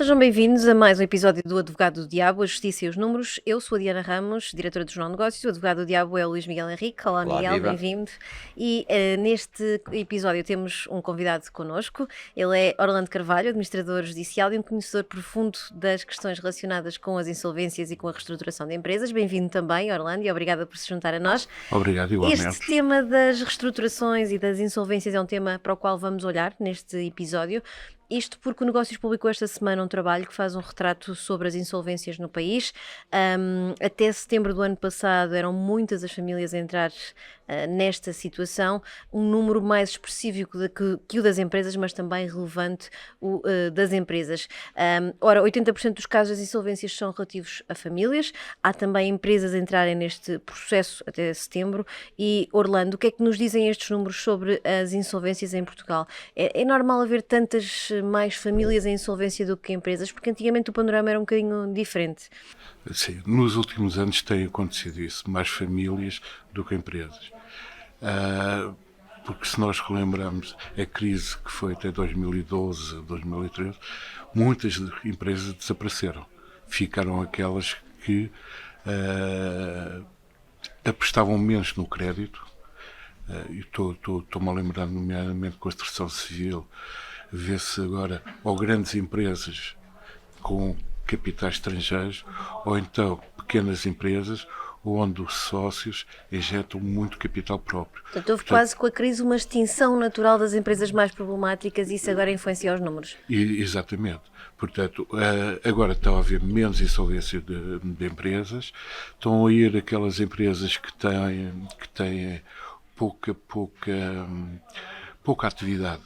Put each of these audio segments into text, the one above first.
Sejam bem-vindos a mais um episódio do Advogado do Diabo, a Justiça e os Números. Eu sou a Diana Ramos, diretora do Jornal de Negócios. O Advogado do Diabo é o Luís Miguel Henrique. Olá, Olá, Miguel, viva. bem-vindo. E neste episódio temos um convidado connosco. Ele é Orlando Carvalho, administrador judicial e um conhecedor profundo das questões relacionadas com as insolvências e com a reestruturação de empresas. Bem-vindo também, Orlando, e obrigada por se juntar a nós. Obrigado, igualmente. Este tema das reestruturações e das insolvências é um tema para o qual vamos olhar neste episódio. Isto porque o Negócios publicou esta semana um trabalho que faz um retrato sobre as insolvências no país. Até setembro do ano passado eram muitas as famílias a entrar nesta situação, um número mais expressivo que o das empresas, mas também relevante o das empresas. Ora, 80% dos casos das insolvências são relativos a famílias. Há também empresas a entrarem neste processo até setembro. E, Orlando, o que é que nos dizem estes números sobre as insolvências em Portugal? É normal haver tantas mais famílias em insolvência do que empresas? Porque antigamente o panorama era um bocadinho diferente. Sim, nos últimos anos tem acontecido isso, mais famílias do que empresas. Porque se nós relembrarmos a crise que foi até 2012, 2013, muitas empresas desapareceram. Ficaram aquelas que apostavam menos no crédito. Estou-me a lembrar, nomeadamente, construção civil. Vê-se agora ou grandes empresas com capitais estrangeiros ou então pequenas empresas onde os sócios injetam muito capital próprio. Portanto, houve quase com a crise uma extinção natural das empresas mais problemáticas e isso agora influencia os números. Exatamente. Portanto, agora está a haver menos insolvência de empresas, estão a ir aquelas empresas que têm pouca atividade.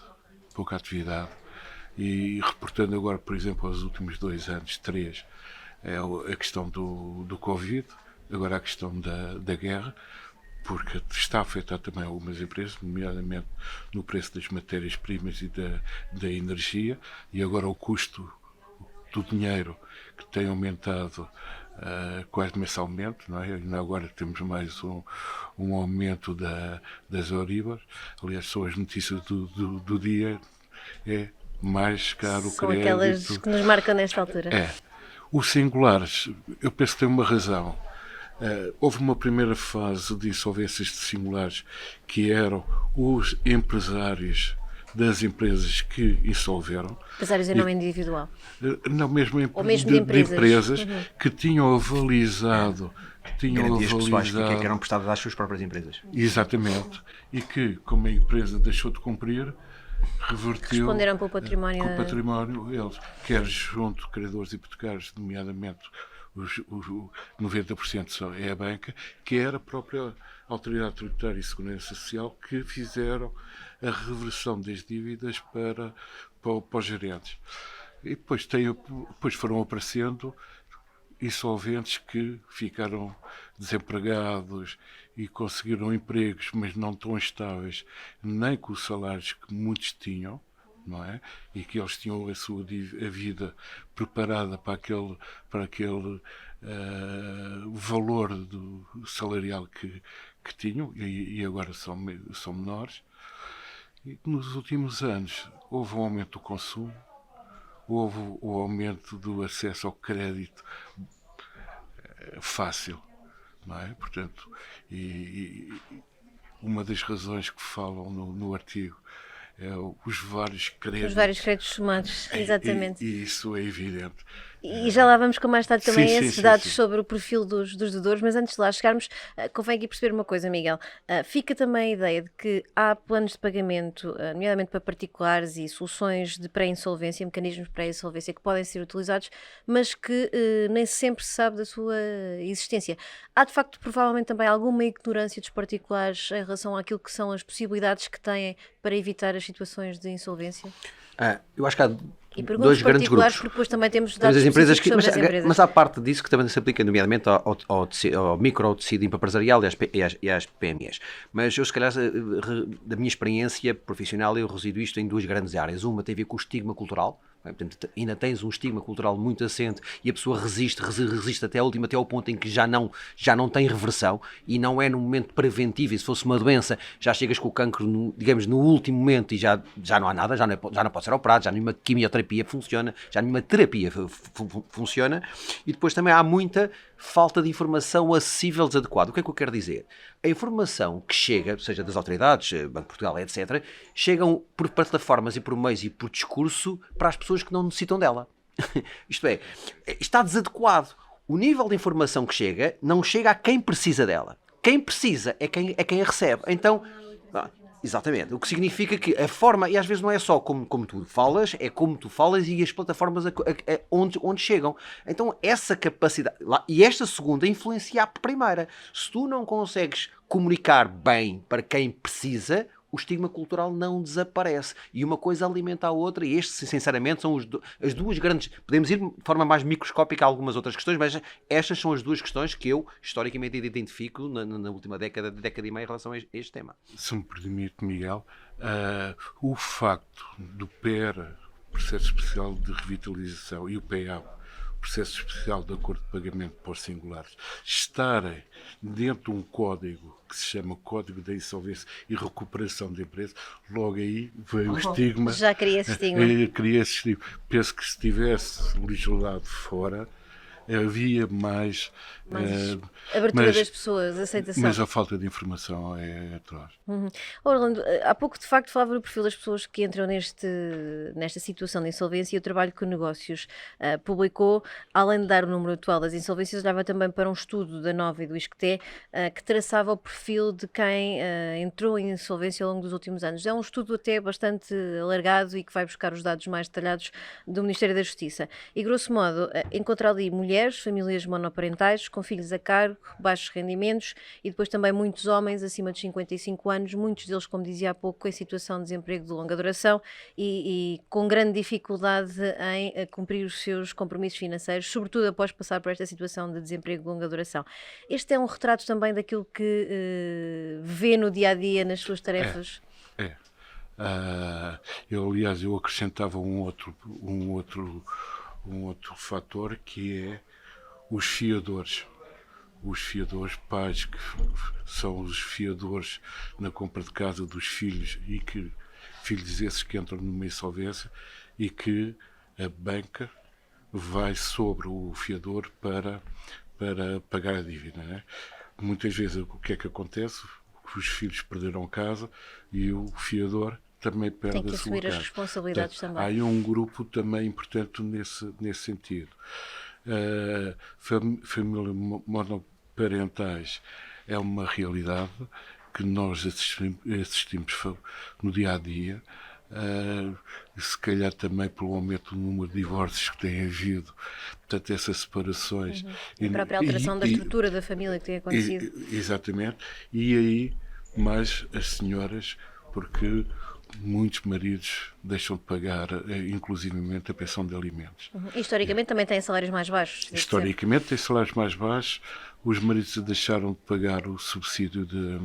E reportando agora, por exemplo, aos últimos 2 anos, 3, é a questão do Covid, agora a questão da guerra, porque está a afetar também algumas empresas, nomeadamente no preço das matérias-primas e da energia, e agora o custo do dinheiro que tem aumentado quase mensalmente, não é? Ainda agora temos mais um aumento das Euribor. Aliás, são as notícias do dia, é mais caro o crédito. São aquelas que nos marcam nesta altura. É. Os singulares, eu penso que tem uma razão. Houve uma primeira fase de insolvências de singulares que eram os empresários das empresas que insolveram. Empresários em nome individual. Não, mesmo de empresas. Que tinham avalizado. Garantias pessoais que eram prestadas às suas próprias empresas. Exatamente. E que, como a empresa deixou de cumprir, reverteu. Responderam pelo património. Com o património, eles, quer junto de credores hipotecários, nomeadamente os 90% é a banca, quer a própria Autoridade Tributária e Segurança Social, que fizeram a reversão das dívidas para os gerentes. E depois foram aparecendo insolventes que ficaram desempregados e conseguiram empregos, mas não tão estáveis, nem com os salários que muitos tinham, não é? E que eles tinham a vida preparada para aquele valor salarial que tinham, e agora são menores. E nos últimos anos houve um aumento do consumo, houve o aumento do acesso ao crédito fácil, não é? Portanto, e uma das razões que falam no artigo é os vários créditos. Os vários créditos somados, exatamente. E isso é evidente. E já lá vamos com mais tarde também esses dados sim. sobre o perfil dos devedores, mas antes de lá chegarmos, convém aqui perceber uma coisa, Miguel. Fica também a ideia de que há planos de pagamento, nomeadamente para particulares e soluções de pré-insolvência, mecanismos de pré-insolvência que podem ser utilizados, mas que nem sempre se sabe da sua existência. Há, de facto, provavelmente também alguma ignorância dos particulares em relação àquilo que são as possibilidades que têm para evitar as situações de insolvência? Eu acho que há E dois grandes grupos. Porque depois também temos dados As empresas sobre as empresas. mas há parte disso que também se aplica, nomeadamente ao micro-tecido empresarial e às PMEs. Mas eu, se calhar, da minha experiência profissional, eu resido isto em 2 grandes áreas. Uma tem a ver com o estigma cultural, Portanto, ainda tens um estigma cultural muito assente e a pessoa resiste até ao ponto em que já não tem reversão, e não é no momento preventivo. E se fosse uma doença, já chegas com o cancro, digamos, no último momento e já não há nada, já não pode ser operado, já nenhuma quimioterapia funciona, já nenhuma terapia funciona. E depois também há muita falta de informação acessível, desadequada. O que é que eu quero dizer? A informação que chega, seja das autoridades, Banco de Portugal, etc., chegam por plataformas e por meios e por discurso para as pessoas que não necessitam dela. Isto é, está desadequado. O nível de informação que chega não chega a quem precisa dela. Quem precisa é quem a recebe. Então, exatamente. O que significa que a forma, e às vezes não é só como tu falas, é como tu falas e as plataformas onde chegam. Então, essa capacidade, e esta segunda influencia a primeira. Se tu não consegues comunicar bem para quem precisa, o estigma cultural não desaparece. E uma coisa alimenta a outra, e estes, sinceramente, são as duas grandes... Podemos ir de forma mais microscópica a algumas outras questões, mas estas são as duas questões que eu, historicamente, identifico na última década e meia em relação a este tema. Se me permite, Miguel, o facto do PERA, Processo Especial de Revitalização, e o PEAP, Processo Especial de Acordo de Pagamento para os Singulares, estarem dentro de um código que se chama Código da Insolvência e Recuperação de Empresa, logo aí veio o estigma. Já cria esse estigma. Cria esse estigma. Penso que se tivesse legislado fora, havia mais abertura das pessoas, aceitação. Mas a falta de informação é atroz. Orlando, há pouco de facto falava do perfil das pessoas que entram nesta situação de insolvência, e o trabalho que o Negócios publicou, além de dar o número atual das insolvências, olhava também para um estudo da Nova e do ISCTE que traçava o perfil de quem entrou em insolvência ao longo dos últimos anos. É um estudo até bastante alargado e que vai buscar os dados mais detalhados do Ministério da Justiça. E, grosso modo, encontra ali mulheres, famílias monoparentais, com filhos a cargo, baixos rendimentos, e depois também muitos homens acima de 55 anos, muitos deles, como dizia há pouco, em situação de desemprego de longa duração e com grande dificuldade em cumprir os seus compromissos financeiros, sobretudo após passar por esta situação de desemprego de longa duração. Este é um retrato também daquilo que vê no dia-a-dia nas suas tarefas? Eu acrescentava um outro fator, que é os fiadores. Os fiadores, pais que são os fiadores na compra de casa dos filhos, e que filhos esses que entram numa insolvência, e que a banca vai sobre o fiador para pagar a dívida, né? Muitas vezes o que é que acontece? Os filhos perderam a casa e o fiador também perde a sua casa. Tem que assumir as responsabilidades também. Há aí um grupo também importante nesse sentido. Famílias monoparentais é uma realidade que nós assistimos no dia-a-dia. Se calhar também pelo aumento do número de divórcios que tem havido, portanto, essas separações. A própria alteração da estrutura da família que tem acontecido. Exatamente. E aí, mais as senhoras, porque muitos maridos deixam de pagar, inclusivamente, a pensão de alimentos. Historicamente também têm salários mais baixos. Historicamente têm salários mais baixos. Os maridos deixaram de pagar o subsídio de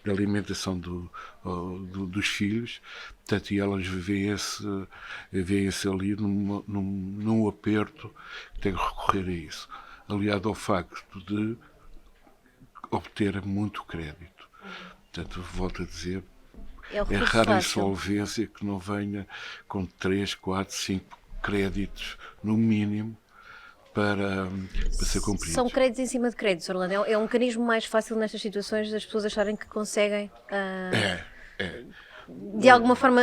alimentação dos filhos, portanto, e elas vêem-se ali num aperto que têm que recorrer a isso. Aliado ao facto de obter muito crédito. Portanto, volto a dizer, é rara a insolvência que não venha com 3, 4, 5 créditos, no mínimo, para ser cumprido. São créditos em cima de créditos, Orlando. É um mecanismo mais fácil nestas situações das pessoas acharem que conseguem, de alguma forma,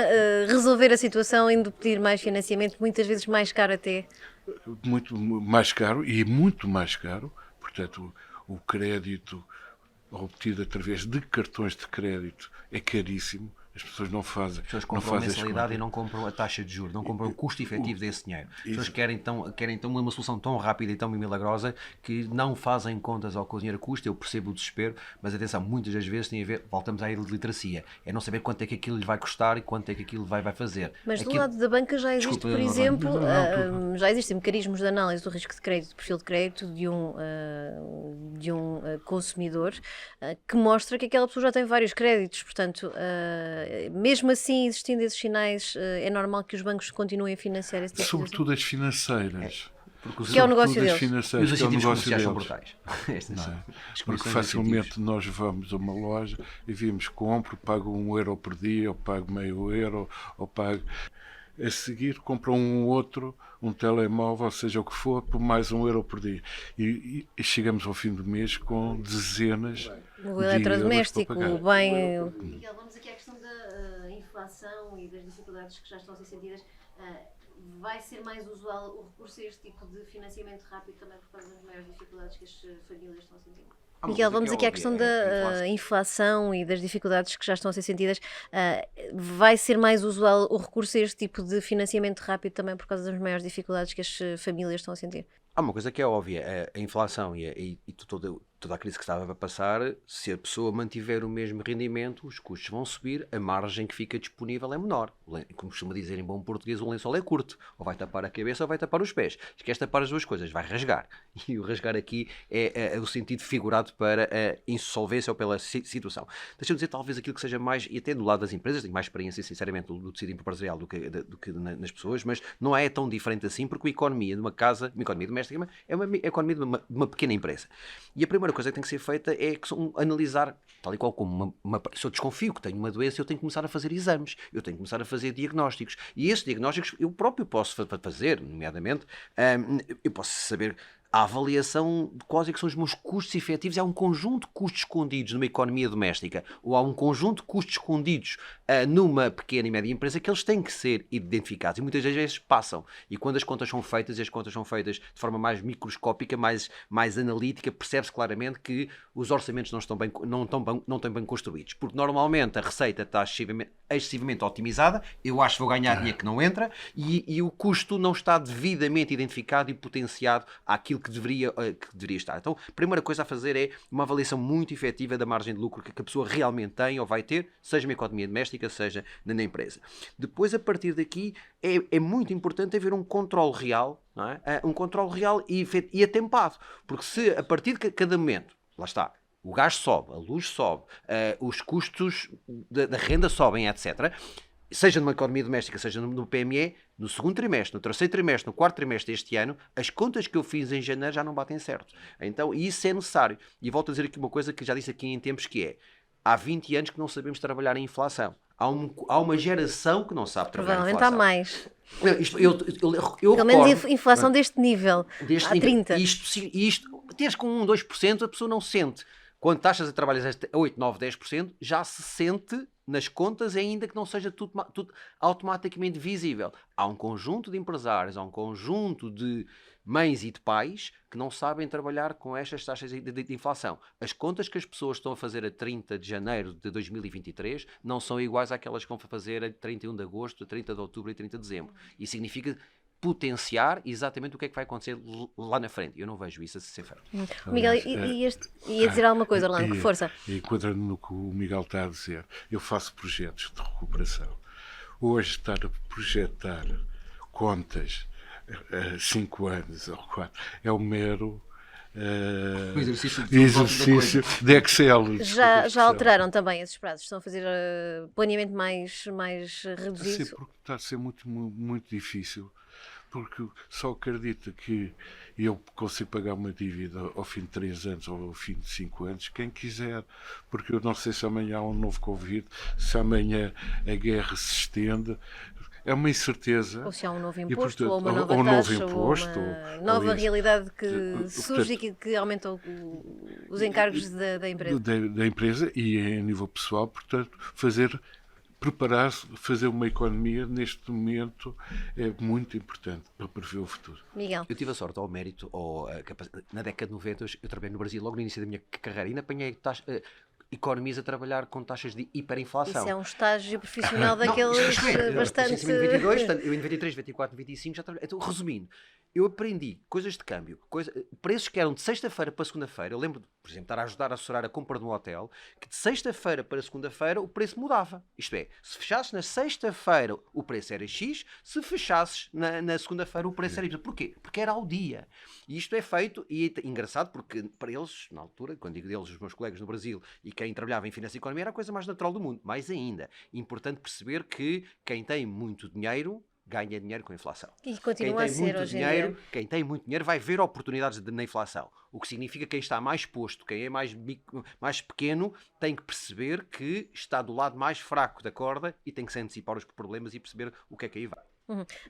resolver a situação, indo pedir mais financiamento, muitas vezes mais caro até. Muito mais caro, e muito mais caro. Portanto, o crédito obtido através de cartões de crédito é caríssimo. As pessoas não fazem. As pessoas compram a mensalidade e não compram a taxa de juros, não compram o custo efetivo desse dinheiro. As pessoas querem então uma solução tão rápida e tão milagrosa que não fazem contas ao que o dinheiro custa. Eu percebo o desespero, mas atenção, muitas das vezes tem a ver, voltamos à iliteracia, é não saber quanto é que aquilo lhe vai custar e quanto é que aquilo vai fazer. Mas do lado da banca já existe, por exemplo, já existem mecanismos de análise do risco de crédito, do perfil de crédito de um consumidor, que mostra que aquela pessoa já tem vários créditos, portanto, Mesmo assim, existindo esses sinais, é normal que os bancos continuem a financiar esse tipo de situação? Sobretudo as financeiras. Que é o negócio Sobretudo as deles. E os financeiras, que é o incentivos negócio comerciais são deles. brutais. Estas Não são é? as Porque comissões facilmente incentivos. nós vamos a uma loja e vimos, compro, pago 1 euro por dia, ou pago meio euro, ou pago. A seguir compram um telemóvel, seja o que for, por mais 1 euro por dia. E chegamos ao fim do mês com dezenas O de eletrodoméstico, euros o para bem. Miguel, vamos aqui à questão da inflação e das dificuldades que já estão a ser sentidas. Vai ser mais usual o recurso a este tipo de financiamento rápido também por causa das maiores dificuldades que as famílias estão a sentir? Miguel, vamos aqui à questão da inflação. inflação e das dificuldades que já estão a ser sentidas. Vai ser mais usual o recurso a este tipo de financiamento rápido também por causa das maiores dificuldades que as famílias estão a sentir? Há uma coisa que é óbvia, a inflação e toda a crise que estava a passar, se a pessoa mantiver o mesmo rendimento, os custos vão subir, a margem que fica disponível é menor. Como costuma dizer em bom português, o lençol é curto, ou vai tapar a cabeça ou vai tapar os pés. Se queres tapar as duas coisas, vai rasgar. E o rasgar aqui é o sentido figurado para a insolvência ou pela situação. Deixa-me dizer talvez aquilo que seja mais, e até do lado das empresas, tenho mais experiência sinceramente do tecido empresarial do que nas pessoas, mas não é tão diferente assim, porque a economia de uma casa, uma economia doméstica, é uma economia de uma pequena empresa. E a primeira coisa que tem que ser feita é analisar, tal e qual como se eu desconfio que tenho uma doença, eu tenho que começar a fazer exames, eu tenho que começar a fazer diagnósticos. E esses diagnósticos eu próprio posso fazer, nomeadamente, eu posso saber a avaliação de quais é que são os meus custos efetivos. Há um conjunto de custos escondidos numa economia doméstica, ou há um conjunto de custos escondidos numa pequena e média empresa que eles têm que ser identificados e muitas vezes passam. E quando as contas são feitas, e as contas são feitas de forma mais microscópica, mais analítica, percebe-se claramente que os orçamentos não estão bem construídos. Porque normalmente a receita está excessivamente otimizada, eu acho que vou ganhar dinheiro que não entra, e o custo não está devidamente identificado e potenciado àquilo que deveria estar. Então, a primeira coisa a fazer é uma avaliação muito efetiva da margem de lucro que a pessoa realmente tem ou vai ter, seja uma economia doméstica, seja na empresa. Depois, a partir daqui, é muito importante haver um controle real, não é? Um controle real e atempado, porque se a partir de cada momento, lá está, o gás sobe, a luz sobe, os custos da renda sobem, etc., seja numa economia doméstica, seja no PME, no segundo trimestre, no terceiro trimestre, no quarto trimestre deste ano, as contas que eu fiz em janeiro já não batem certo. Então, isso é necessário. E volto a dizer aqui uma coisa que já disse aqui em tempos, que é, há 20 anos que não sabemos trabalhar em inflação. Há uma geração que não sabe trabalhar em inflação. Provavelmente há mais. Pelo Pelo menos inflação deste nível, há 30. Teres com 2%, a pessoa não sente. Quando taxas de trabalho a 8, 9, 10%, já se sente nas contas, ainda que não seja tudo automaticamente visível. Há um conjunto de empresários, há um conjunto de mães e de pais que não sabem trabalhar com estas taxas de inflação. As contas que as pessoas estão a fazer a 30 de janeiro de 2023 não são iguais àquelas que vão fazer a 31 de agosto, a 30 de outubro e 30 de dezembro. Isso significa potenciar exatamente o que é que vai acontecer lá na frente. Eu não vejo isso a ser feito. Miguel, ia dizer alguma coisa, Orlando, que força. Enquadrando no que o Miguel está a dizer, eu faço projetos de recuperação. Hoje estar a projetar contas a 5 anos ou 4 é um mero exercício de Excel. Já alteraram também esses prazos? Estão a fazer planeamento mais reduzido? Sim, porque está a ser muito, muito difícil. Porque só acredita que eu consigo pagar uma dívida ao fim de 3 anos ou ao fim de 5 anos, quem quiser. Porque eu não sei se amanhã há um novo Covid, se amanhã a guerra se estende. É uma incerteza. Ou se há um novo E, imposto, portanto, ou uma nova ou um taxa, novo imposto, ou uma ou nova isso. realidade que surge Portanto, e que aumenta os encargos da empresa. Da empresa e a nível pessoal, portanto, preparar-se, fazer uma economia neste momento é muito importante para prever o futuro. Miguel. Eu tive a sorte, ao mérito, na década de 90, eu trabalhei no Brasil logo no início da minha carreira e ainda apanhei economias a trabalhar com taxas de hiperinflação. Isso é um estágio profissional daqueles bastante... Em 92, eu em 93, 24, 25 já trabalhei. Então, resumindo, Eu aprendi coisas de câmbio, preços que eram de sexta-feira para segunda-feira. Eu lembro, por exemplo, estar a ajudar a assessorar a compra de um hotel, que de sexta-feira para segunda-feira o preço mudava. Isto é, se fechasses na sexta-feira o preço era X, se fechasses na segunda-feira o preço era Y. Porquê? Porque era ao dia. E isto é feito, e é engraçado porque para eles, na altura, quando digo deles, os meus colegas no Brasil e quem trabalhava em finanças e economia, era a coisa mais natural do mundo. Mais ainda, importante perceber que quem tem muito dinheiro ganha dinheiro com a inflação. E continua a ser hoje em dia. Quem tem muito dinheiro vai ver oportunidades na inflação. O que significa que quem está mais exposto, quem é mais pequeno, tem que perceber que está do lado mais fraco da corda e tem que se antecipar os problemas e perceber o que é que aí vai.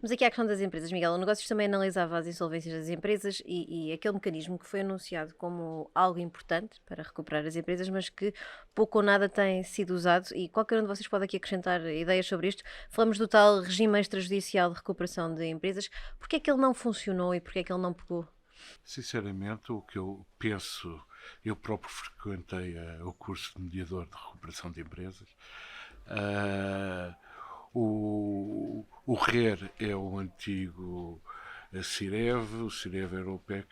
Mas aqui há a questão das empresas, Miguel. O Negócios também analisava as insolvências das empresas e aquele mecanismo que foi anunciado como algo importante para recuperar as empresas, mas que pouco ou nada tem sido usado, e qualquer um de vocês pode aqui acrescentar ideias sobre isto. Falamos do tal regime extrajudicial de recuperação de empresas. Porquê é que ele não funcionou e porquê é que ele não pegou? Sinceramente, o que eu penso, eu próprio frequentei o curso de mediador de recuperação de empresas. O RER é o antigo CIREV, o CIREV era o PEC.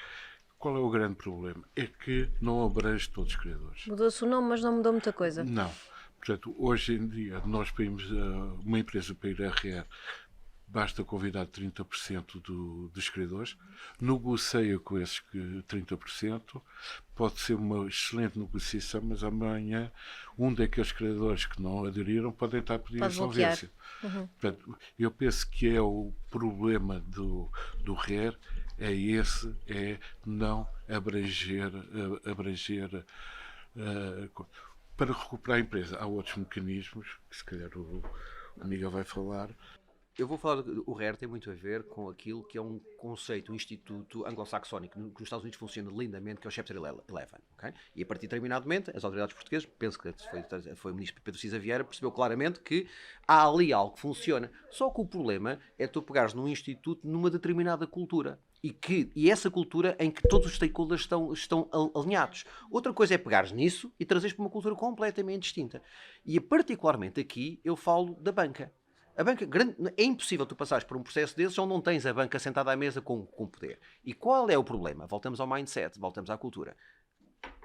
Qual é o grande problema? É que não abrange todos os criadores. Mudou-se o nome, mas não mudou muita coisa. Não. Portanto, hoje em dia, nós pedimos uma empresa para ir a RER, basta convidar 30% dos credores, negocia com esses 30%, pode ser uma excelente negociação, mas amanhã um daqueles credores que não aderiram podem estar a pedir insolvência. Portanto, eu penso que é o problema do RER, é esse, é não abranger para recuperar a empresa. Há outros mecanismos, que se calhar o Miguel vai falar. Eu vou falar, o RER tem muito a ver com aquilo que é um conceito, um instituto anglo-saxónico, que nos Estados Unidos funciona lindamente, que é o Chapter 11. Okay? E a partir de determinado momento, as autoridades portuguesas, penso que foi o ministro Pedro Cisa Vieira, percebeu claramente que há ali algo que funciona. Só que o problema é tu pegares num instituto numa determinada cultura. E essa cultura em que todos os stakeholders estão alinhados. Outra coisa é pegares nisso e trazeres para uma cultura completamente distinta. E particularmente aqui eu falo da banca. A banca, é impossível tu passares por um processo desses onde não tens a banca sentada à mesa com poder. E qual é o problema? Voltamos ao mindset, voltamos à cultura.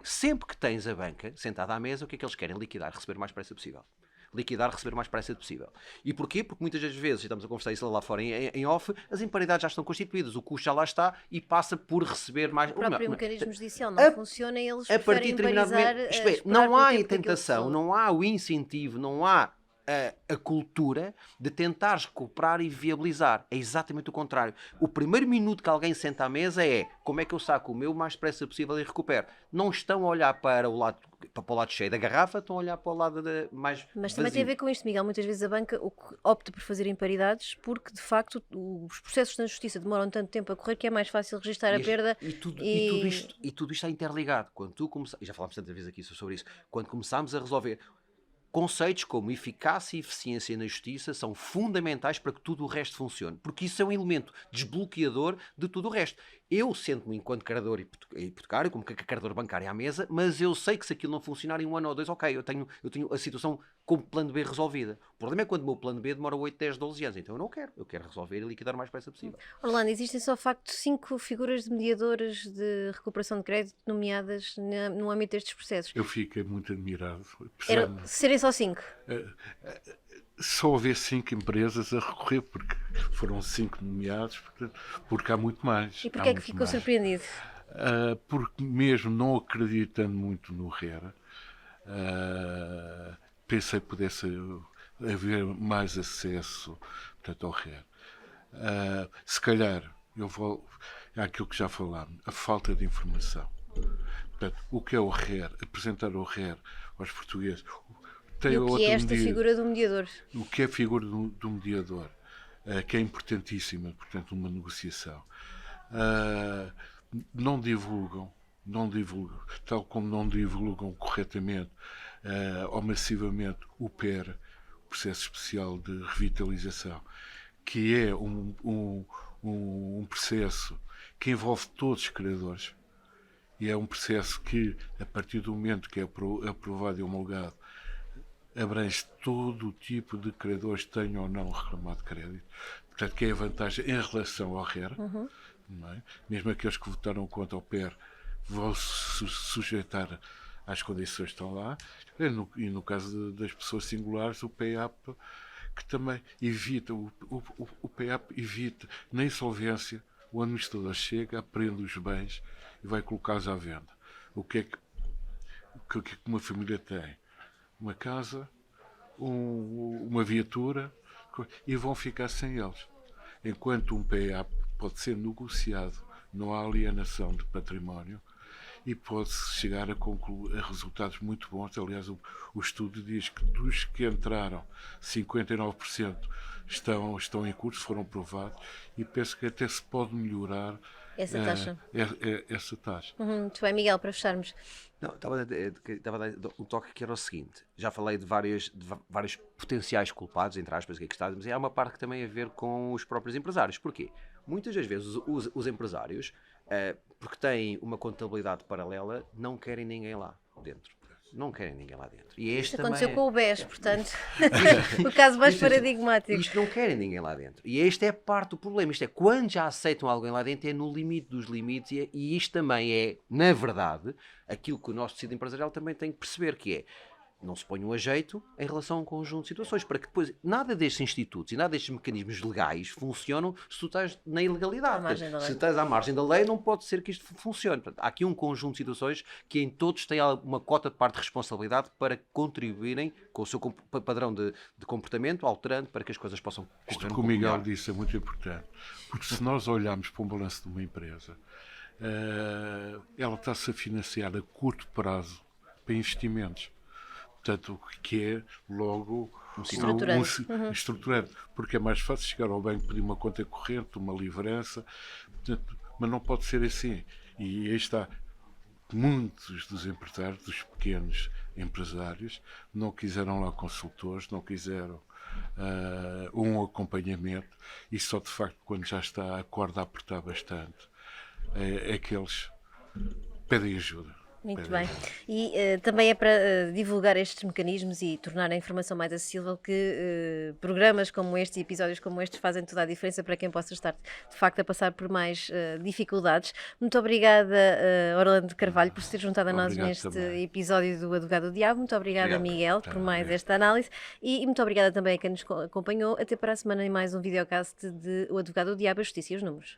Sempre que tens a banca sentada à mesa, o que é que eles querem? Liquidar, receber o mais depressa possível. Liquidar, receber o mais depressa possível. E porquê? Porque muitas das vezes, estamos a conversar isso lá fora em off, as imparidades já estão constituídas, o custo já lá está e passa por receber mais... O próprio mecanismo judicial não funciona e eles preferem imparizar... Isto é, não há a tentação, não há o incentivo, não há a cultura de tentares recuperar e viabilizar. É exatamente o contrário. O primeiro minuto que alguém senta à mesa é como é que eu saco o meu mais depressa possível e recupero. Não estão a olhar para o lado cheio da garrafa, estão a olhar para o lado mais Mas vazio. também tem a ver com isto, Miguel. Muitas vezes a banca opta por fazer imparidades porque, de facto, os processos na justiça demoram tanto tempo a correr que é mais fácil registrar a perda. E tudo isto está interligado. Quando tu e já falámos tantas vezes aqui sobre isso, quando começámos a resolver conceitos como eficácia e eficiência na justiça são fundamentais para que tudo o resto funcione, porque isso é um elemento desbloqueador de tudo o resto. Eu sento-me enquanto credor hipotecário, como credor bancário à mesa, mas eu sei que se aquilo não funcionar em 1 ano ou 2, ok, eu tenho a situação como plano B resolvida. O problema é quando o meu plano B demora 8, 10, 12 anos, então eu não quero. Eu quero resolver e liquidar o mais depressa possível. Orlando, existem só, de facto, 5 figuras de mediadores de recuperação de crédito nomeadas no âmbito destes processos. Eu fiquei muito admirado. Serem só 5? Só haver 5 empresas a recorrer, porque foram 5 nomeados, porque há muito mais. E porquê é que ficou surpreendido? Porque mesmo não acreditando muito no RER, pensei que pudesse haver mais acesso, portanto, ao RER. Se calhar, eu vou àquilo que já falámos, a falta de informação. Portanto, o que é o RER? Apresentar o RER aos portugueses. E o que é esta figura do mediador? O que é a figura do mediador? Que é importantíssima, portanto, numa negociação. Não divulgam, tal como não divulgam corretamente ou massivamente o PER, Processo Especial de Revitalização, que é um processo que envolve todos os credores e é um processo que, a partir do momento que é aprovado e homologado, abrange todo o tipo de credores que tenham ou não reclamado crédito. Portanto, que é a vantagem em relação ao RER. não é? Mesmo aqueles que votaram contra o PER vão se sujeitar às condições que estão lá. E no caso das pessoas singulares, o PEAP, que também evita, o PEAP evita, na insolvência, o administrador chega, apreende os bens e vai colocá-los à venda. O que é que uma família tem? Uma casa, uma viatura, e vão ficar sem eles. Enquanto um PEAP pode ser negociado, não há alienação de património e pode-se chegar a resultados muito bons. Aliás, o estudo diz que dos que entraram, 59% estão em curso, foram aprovados, e penso que até se pode melhorar Essa taxa. essa taxa. Muito bem, Miguel, para fecharmos. Não, estava a dar um toque que era o seguinte: já falei de vários potenciais culpados, entre aspas, que está, mas há uma parte que também tem a ver com os próprios empresários. Porquê? Muitas das vezes os empresários, porque têm uma contabilidade paralela, não querem ninguém lá dentro. Não querem ninguém lá dentro. E Isto aconteceu com o BES, portanto, o caso mais paradigmático. Isto não querem ninguém lá dentro. E esta é parte do problema. Isto é, quando já aceitam alguém lá dentro, é no limite dos limites. E isto também é, na verdade, aquilo que o nosso tecido empresarial também tem que perceber, que é, não se ponham a jeito em relação a um conjunto de situações, para que depois nada destes institutos e nada destes mecanismos legais funcionam se tu estás na ilegalidade. Se estás à margem da lei, não pode ser que isto funcione. Portanto, há aqui um conjunto de situações que em todos têm uma cota de parte de responsabilidade para contribuírem com o seu padrão de comportamento, alterando para que as coisas possam correr Isto que o Miguel disse é muito importante, porque se nós olharmos para um balanço de uma empresa, ela está-se a financiar a curto prazo para investimentos. Portanto, o que é logo estruturante, porque é mais fácil chegar ao banco, pedir uma conta corrente, uma livrança, portanto, mas não pode ser assim. E aí está, muitos dos empresários, dos pequenos empresários, não quiseram lá consultores, não quiseram um acompanhamento, e só de facto, quando já está a corda a apertar bastante, é que eles pedem ajuda. Muito bem. E também é para divulgar estes mecanismos e tornar a informação mais acessível que programas como este e episódios como estes fazem toda a diferença para quem possa estar de facto a passar por mais dificuldades. Muito obrigada, Orlando Carvalho, por se ter juntado a nós neste episódio do Advogado do Diabo. Muito obrigada, Miguel, por mais esta análise. E muito obrigada também a quem nos acompanhou. Até para a semana em mais um videocast de O Advogado do Diabo, a Justiça e os Números.